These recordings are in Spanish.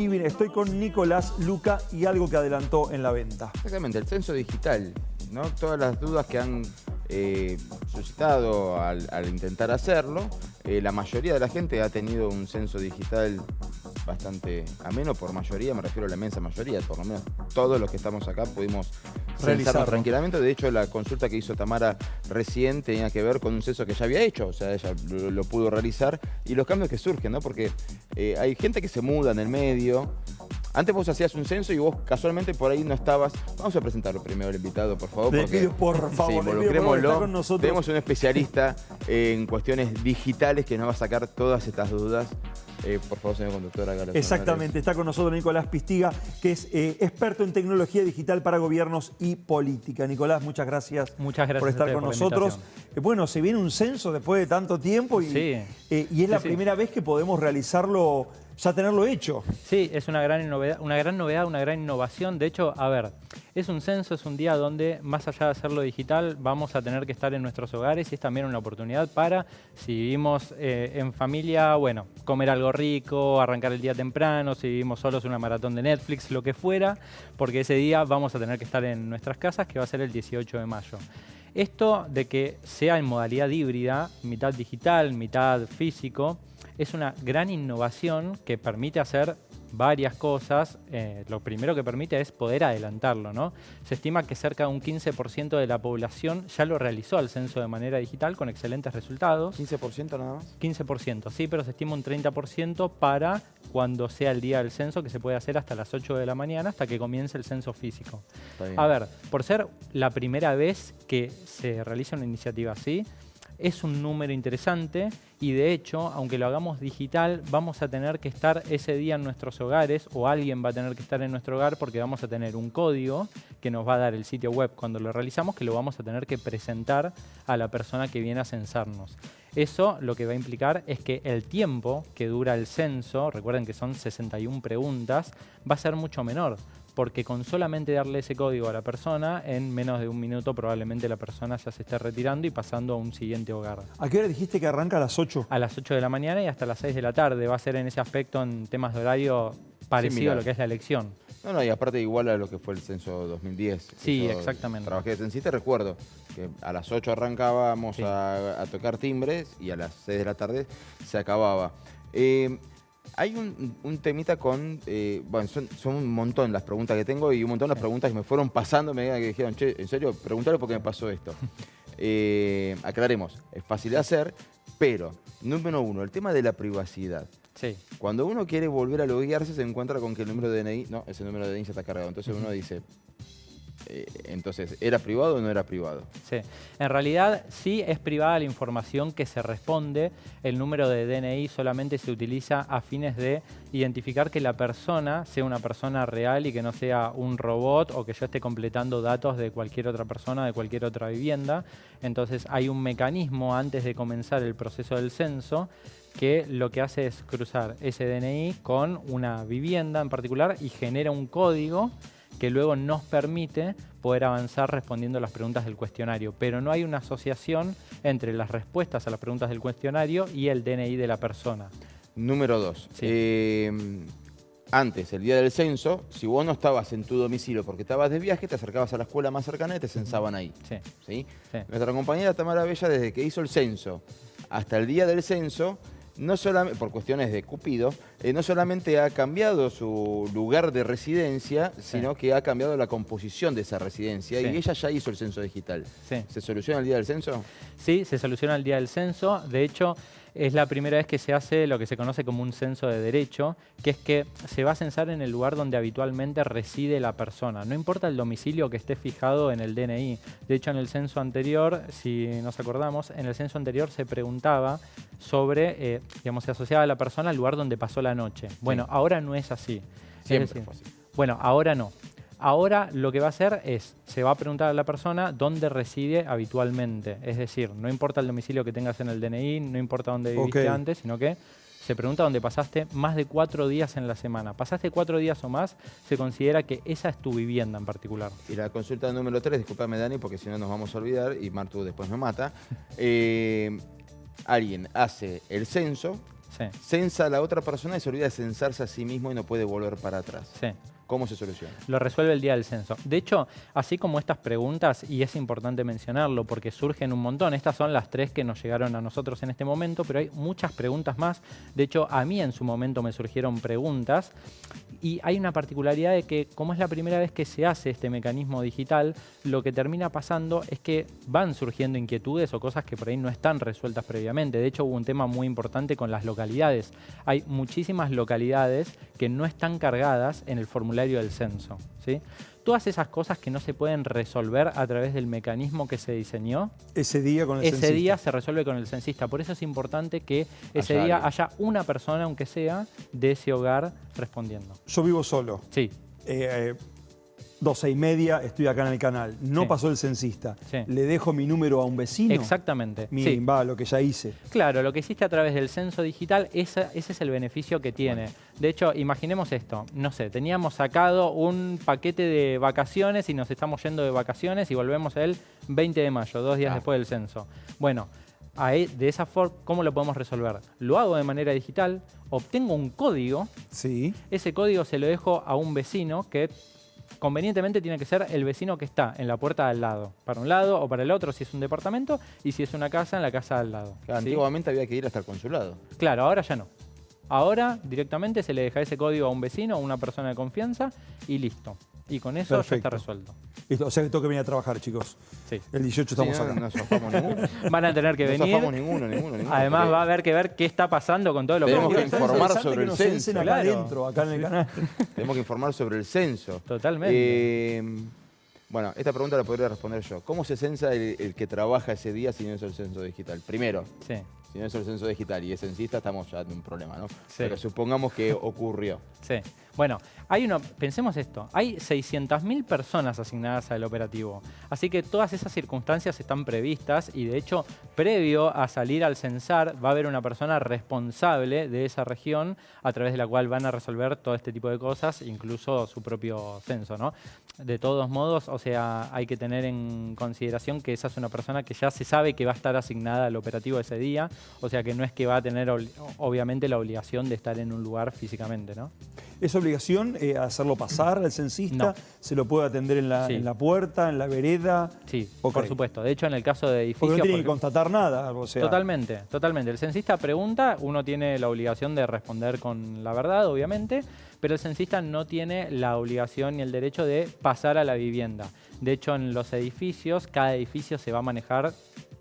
Y bien, estoy con Nicolás Luca y algo que adelantó en la venta. Exactamente, el censo digital, ¿no? Todas las dudas que han suscitado al intentar hacerlo, la mayoría de la gente ha tenido un censo digital bastante ameno. Por mayoría, me refiero a la inmensa mayoría, por lo menos todos los que estamos acá pudimos realizarlo tranquilamente. De hecho, la consulta que hizo Tamara recién tenía que ver con un censo que ya había hecho, o sea, ella lo pudo realizar, y los cambios que surgen, ¿no? Porque hay gente que se muda en el medio. Antes vos hacías un censo y vos casualmente por ahí no estabas. Vamos a presentarlo primero al invitado, por favor. Le pido por favor, sí, involucrémoslo. Tenemos un especialista en cuestiones digitales que nos va a sacar todas estas dudas. Por favor, señor conductor, hágalo. Exactamente, está con nosotros Nicolás Pistiga, que es experto en tecnología digital para gobiernos y política. Nicolás, muchas gracias por estar con nosotros. Bueno, se viene un censo después de tanto tiempo y es la primera vez que podemos realizarlo, ya tenerlo hecho. Sí, es una gran novedad, una gran innovación. De hecho, a ver, es un censo, es un día donde, más allá de hacerlo digital, vamos a tener que estar en nuestros hogares y es también una oportunidad para, si vivimos en familia, bueno, comer algo rico, arrancar el día temprano, si vivimos solos una maratón de Netflix, lo que fuera, porque ese día vamos a tener que estar en nuestras casas, que va a ser el 18 de mayo. Esto de que sea en modalidad híbrida, mitad digital, mitad físico, es una gran innovación que permite hacer varias cosas. Lo primero que permite es poder adelantarlo, ¿no? Se estima que cerca de un 15% de la población ya lo realizó al censo de manera digital con excelentes resultados. ¿15% nada más? 15%, sí, pero se estima un 30% para cuando sea el día del censo, que se puede hacer hasta las 8 de la mañana, hasta que comience el censo físico. A ver, por ser la primera vez que se realiza una iniciativa así, es un número interesante y de hecho, aunque lo hagamos digital, vamos a tener que estar ese día en nuestros hogares o alguien va a tener que estar en nuestro hogar porque vamos a tener un código que nos va a dar el sitio web cuando lo realizamos, que lo vamos a tener que presentar a la persona que viene a censarnos. Eso lo que va a implicar es que el tiempo que dura el censo, recuerden que son 61 preguntas, va a ser mucho menor. Porque con solamente darle ese código a la persona, en menos de un minuto probablemente la persona ya se esté retirando y pasando a un siguiente hogar. ¿A qué hora dijiste que arranca a las 8? A las 8 de la mañana y hasta las 6 de la tarde. Va a ser en ese aspecto, en temas de horario, parecido a lo que es la elección. No, y aparte igual a lo que fue el censo 2010. Sí, Yo exactamente. Trabajé de censista, recuerdo que a las 8 arrancábamos a tocar timbres y a las 6 de la tarde se acababa. Hay un temita con, bueno, son un montón las preguntas que tengo y un montón las preguntas que me fueron pasando, me dijeron, che, en serio, preguntale por qué me pasó esto. Aclaremos, es fácil de hacer, pero, número uno, el tema de la privacidad. Sí. Cuando uno quiere volver a loguearse se encuentra con que el número de DNI, no, ese número de DNI ya está cargado, entonces uno dice... Entonces, ¿era privado o no era privado? Sí, en realidad sí es privada la información que se responde. El número de DNI solamente se utiliza a fines de identificar que la persona sea una persona real y que no sea un robot o que yo esté completando datos de cualquier otra persona, de cualquier otra vivienda. Entonces hay un mecanismo antes de comenzar el proceso del censo que lo que hace es cruzar ese DNI con una vivienda en particular y genera un código que luego nos permite poder avanzar respondiendo a las preguntas del cuestionario. Pero no hay una asociación entre las respuestas a las preguntas del cuestionario y el DNI de la persona. Número 2. Sí. Antes, el día del censo, si vos no estabas en tu domicilio porque estabas de viaje, te acercabas a la escuela más cercana y te censaban ahí. Sí. ¿Sí? Sí. Nuestra compañera Tamara Bella, desde que hizo el censo hasta el día del censo, no solamente, por cuestiones de Cupido, no solamente ha cambiado su lugar de residencia, sino que ha cambiado la composición de esa residencia y ella ya hizo el censo digital. ¿Se soluciona el día del censo? Sí, se soluciona el día del censo. De hecho, es la primera vez que se hace lo que se conoce como un censo de derecho, que es que se va a censar en el lugar donde habitualmente reside la persona. No importa el domicilio que esté fijado en el DNI. De hecho, en el censo anterior, si nos acordamos, en el censo anterior se preguntaba sobre, digamos, se asociaba a la persona al lugar donde pasó la noche. Bueno, ahora no es así. Siempre fue así. Bueno, ahora no. Ahora lo que va a hacer es, se va a preguntar a la persona dónde reside habitualmente. Es decir, no importa el domicilio que tengas en el DNI, no importa dónde viviste antes, sino que se pregunta dónde pasaste más de 4 días en la semana. Pasaste 4 días o más, se considera que esa es tu vivienda en particular. Y la consulta número 3, discúlpame Dani, porque si no nos vamos a olvidar y Martu después me mata. Alguien hace el censo, Sí. Censa a la otra persona y se olvida de censarse a sí mismo y no puede volver para atrás. Sí. ¿Cómo se soluciona? Lo resuelve el día del censo. De hecho, así como estas preguntas, y es importante mencionarlo porque surgen un montón, estas son las 3 que nos llegaron a nosotros en este momento, pero hay muchas preguntas más. De hecho, a mí en su momento me surgieron preguntas y hay una particularidad de que, como es la primera vez que se hace este mecanismo digital, lo que termina pasando es que van surgiendo inquietudes o cosas que por ahí no están resueltas previamente. De hecho, hubo un tema muy importante con las localidades. Hay muchísimas localidades que no están cargadas en el formulario del censo, ¿sí? Todas esas cosas que no se pueden resolver a través del mecanismo que se diseñó. Ese día con el censista. Ese día se resuelve con el censista. Por eso es importante que ese día haya una persona, aunque sea, de ese hogar respondiendo. Yo vivo solo. Sí. 12:30, estoy acá en el canal. No pasó el censista. Sí. ¿Le dejo mi número a un vecino? Exactamente. Va, lo que ya hice. Claro, lo que hiciste a través del censo digital, ese es el beneficio que tiene. Bueno. De hecho, imaginemos esto. No sé, teníamos sacado un paquete de vacaciones y nos estamos yendo de vacaciones y volvemos el 20 de mayo, 2 días después del censo. Bueno, de esa forma, ¿cómo lo podemos resolver? Lo hago de manera digital, obtengo un código. Sí. Ese código se lo dejo a un vecino que convenientemente tiene que ser el vecino que está en la puerta de al lado, para un lado o para el otro si es un departamento y si es una casa, en la casa de al lado. Claro, ¿sí? Antiguamente había que ir hasta el consulado. Claro, ahora ya no. Ahora directamente se le deja ese código a un vecino, a una persona de confianza y listo. Y con eso ya está resuelto. Listo. O sea que tengo que venir a trabajar, chicos. Sí. El 18 estamos acá. No zafamos ninguno. Van a tener que venir. No zafamos ninguno. Además va a haber que ver qué está pasando con todo lo que tenemos que informar sobre el censo. Acá adentro, acá en el canal. Tenemos que informar sobre el censo. Totalmente. Bueno, esta pregunta la podría responder yo. ¿Cómo se censa el que trabaja ese día si no es el censo digital? Primero, si no es el censo digital y es censista, estamos ya en un problema, ¿no? Sí. Pero supongamos que ocurrió. Sí. Bueno, pensemos esto, hay 600.000 personas asignadas al operativo, así que todas esas circunstancias están previstas y de hecho, previo a salir al censar, va a haber una persona responsable de esa región a través de la cual van a resolver todo este tipo de cosas, incluso su propio censo, ¿no? De todos modos, o sea, hay que tener en consideración que esa es una persona que ya se sabe que va a estar asignada al operativo ese día, o sea que no es que va a tener obviamente la obligación de estar en un lugar físicamente, ¿no? ¿Es obligación hacerlo pasar al censista? No. ¿Se lo puede atender en la puerta, en la vereda? Sí, por supuesto. De hecho, en el caso de edificios... Porque no tiene que constatar nada. O sea... Totalmente. El censista pregunta, uno tiene la obligación de responder con la verdad, obviamente, pero el censista no tiene la obligación ni el derecho de pasar a la vivienda. De hecho, en los edificios, cada edificio se va a manejar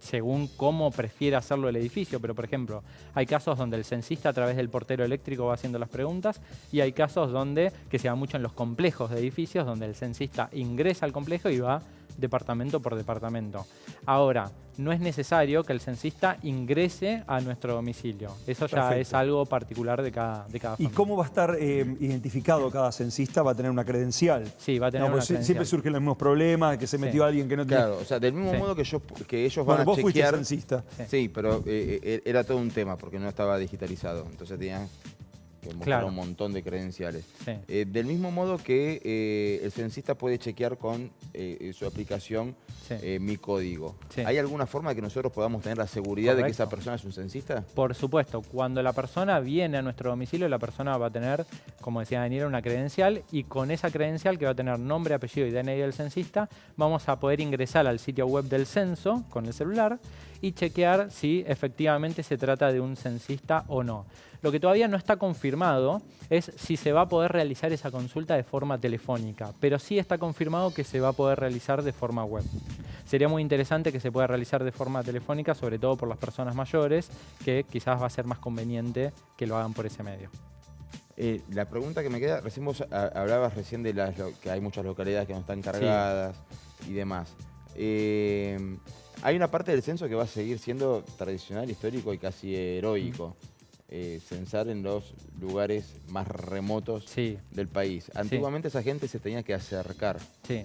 según cómo prefiere hacerlo el edificio. Pero, por ejemplo, hay casos donde el censista a través del portero eléctrico va haciendo las preguntas y hay casos donde, que se da mucho en los complejos de edificios, donde el censista ingresa al complejo y va departamento por departamento. Ahora, no es necesario que el censista ingrese a nuestro domicilio. Eso ya es algo particular de cada familia. ¿Y cómo va a estar identificado cada censista? ¿Va a tener una credencial? Sí, va a tener una credencial. Siempre surgen los mismos problemas, que se metió alguien que no tiene... Claro, o sea, del mismo modo que ellos van a vos chequear... fuiste censista. Sí, pero era todo un tema porque no estaba digitalizado. Entonces tenían que mostrar un montón de credenciales. Sí. Del mismo modo que el censista puede chequear con su aplicación Mi Código. Sí. ¿Hay alguna forma de que nosotros podamos tener la seguridad de que esa persona es un censista? Por supuesto. Cuando la persona viene a nuestro domicilio, la persona va a tener, como decía Daniel, una credencial y con esa credencial que va a tener nombre, apellido y DNI del censista, vamos a poder ingresar al sitio web del censo con el celular y chequear si efectivamente se trata de un censista o no. Lo que todavía no está confirmado es si se va a poder realizar esa consulta de forma telefónica, pero sí está confirmado que se va a poder realizar de forma web. Sería muy interesante que se pueda realizar de forma telefónica, sobre todo por las personas mayores, que quizás va a ser más conveniente que lo hagan por ese medio. La pregunta que me queda, recién vos hablabas recién de que hay muchas localidades que no están cargadas y demás. Hay una parte del censo que va a seguir siendo tradicional, histórico y casi heroico. Censar en los lugares más remotos del país. Antiguamente esa gente se tenía que acercar. Sí.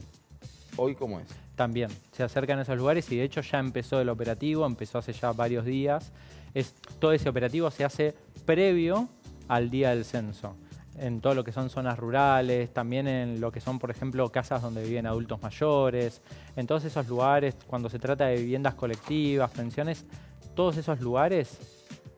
¿Hoy cómo es? También, se acercan a esos lugares y de hecho ya empezó el operativo, empezó hace ya varios días. Todo ese operativo se hace previo al día del censo. En todo lo que son zonas rurales, también en lo que son, por ejemplo, casas donde viven adultos mayores. En todos esos lugares, cuando se trata de viviendas colectivas, pensiones, todos esos lugares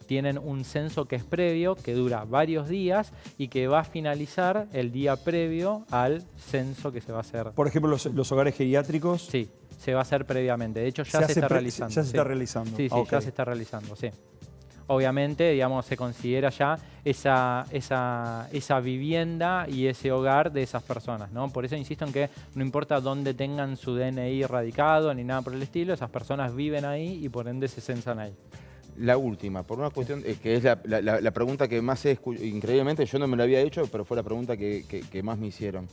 tienen un censo que es previo, que dura varios días y que va a finalizar el día previo al censo que se va a hacer. Por ejemplo, los hogares geriátricos. Sí, se va a hacer previamente. De hecho, ya se está realizando. Ya se está realizando. Sí, ya se está realizando, sí. Obviamente, digamos, se considera ya esa vivienda y ese hogar de esas personas, ¿no? Por eso insisto en que no importa dónde tengan su DNI radicado ni nada por el estilo, esas personas viven ahí y por ende se censan ahí. La última, por una cuestión que es la pregunta que más he increíblemente, yo no me la había hecho, pero fue la pregunta que más me hicieron.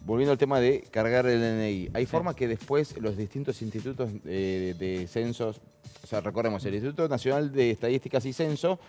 Volviendo al tema de cargar el DNI, ¿hay forma que después los distintos institutos de censos, o sea, recordemos, el Instituto Nacional de Estadísticas y Censo,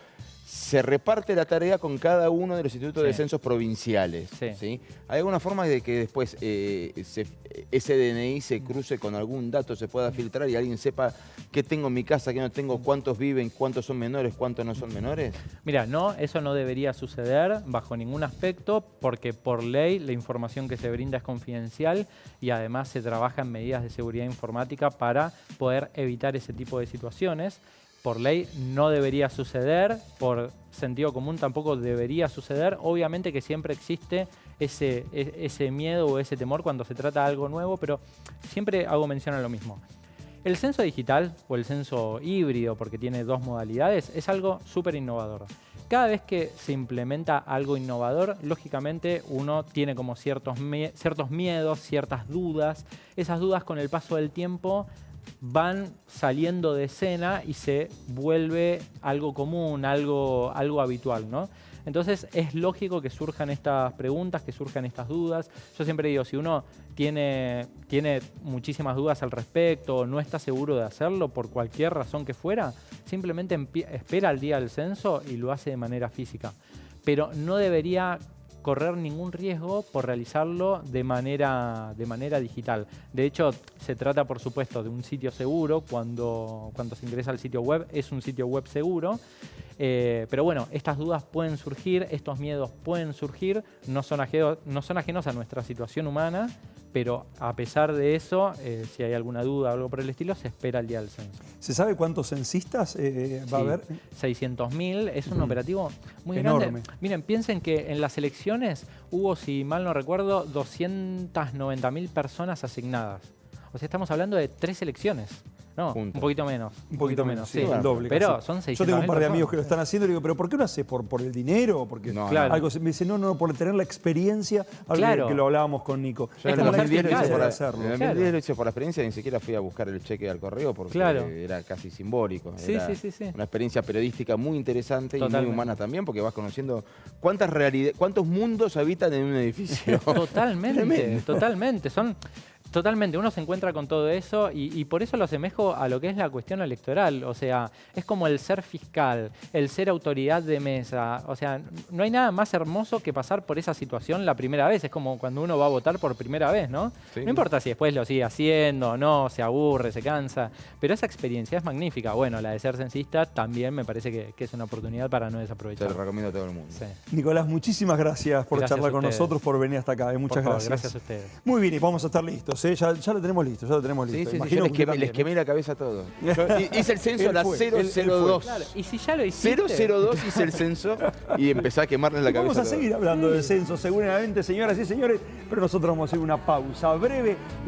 se reparte la tarea con cada uno de los institutos de censos provinciales? ¿Sí? ¿Hay alguna forma de que después ese DNI se cruce con algún dato, se pueda filtrar y alguien sepa qué tengo en mi casa, qué no tengo, cuántos viven, cuántos son menores, cuántos no son menores? Mira, no, eso no debería suceder bajo ningún aspecto porque por ley la información que se brinda es confidencial y además se trabaja en medidas de seguridad informática para poder evitar ese tipo de situaciones. Por ley no debería suceder, por sentido común tampoco debería suceder. Obviamente que siempre existe ese miedo o ese temor cuando se trata de algo nuevo, pero siempre hago mención a lo mismo. El censo digital o el censo híbrido, porque tiene dos modalidades, es algo súper innovador. Cada vez que se implementa algo innovador, lógicamente uno tiene como ciertos miedos, ciertas dudas. Esas dudas con el paso del tiempo van saliendo de escena y se vuelve algo común, algo habitual, ¿no? Entonces es lógico que surjan estas preguntas, que surjan estas dudas. Yo siempre digo, si uno tiene muchísimas dudas al respecto, no está seguro de hacerlo por cualquier razón que fuera, simplemente espera el día del censo y lo hace de manera física. Pero no debería correr ningún riesgo por realizarlo de manera digital. De hecho, se trata, por supuesto, de un sitio seguro. Cuando se ingresa al sitio web, es un sitio web seguro. Pero bueno, estas dudas pueden surgir, estos miedos pueden surgir, no son ajenos a nuestra situación humana, pero a pesar de eso, si hay alguna duda o algo por el estilo, se espera el día del censo. ¿Se sabe cuántos censistas va a haber? 600.000, es un operativo muy enorme. grande. Miren, piensen que en las elecciones hubo, si mal no recuerdo, 290.000 personas asignadas. O sea, estamos hablando de 3 elecciones. No, un poquito menos. Un poquito menos, sí, el doble. Pero casi. son 600.000 Yo tengo un par de personas. amigos que lo están haciendo y digo, ¿pero por qué lo haces? ¿Por el dinero? Porque No, claro. algo me dice, no, por tener la experiencia, algo Claro. que lo hablábamos con Nico. Yo en como el 2010 lo hice certificado. por hacerlo. En el 2010 lo hice por la experiencia, ni siquiera fui a buscar el cheque al correo porque era casi simbólico. Sí, era sí. una experiencia periodística muy interesante y Totalmente. muy humana también, porque vas conociendo cuántos mundos habitan en un edificio. Totalmente. Totalmente, uno se encuentra con todo eso y por eso lo asemejo a lo que es la cuestión electoral. O sea, es como el ser fiscal, el ser autoridad de mesa. O sea, no hay nada más hermoso que pasar por esa situación la primera vez. Es como cuando uno va a votar por primera vez, ¿no? Sí. No importa si después lo sigue haciendo o no, se aburre, se cansa. Pero esa experiencia es magnífica. Bueno, la de ser censista también me parece que es una oportunidad para no desaprovechar. Te lo recomiendo a todo el mundo. Sí. Nicolás, muchísimas gracias por Gracias charlar a con ustedes. nosotros, por venir hasta acá. Muchas gracias. Gracias a ustedes. Muy bien, y vamos a estar listos. Ya lo tenemos listo, Sí, Imagino yo que les quemé la cabeza a todos. Yo hice el censo a las Él fue. 002. Claro, y si ya lo hiciste... 002 hice el censo y empecé a quemarle la cabeza. Vamos a todos. seguir hablando de censo, seguramente, señoras y señores, pero nosotros vamos a hacer una pausa breve y ya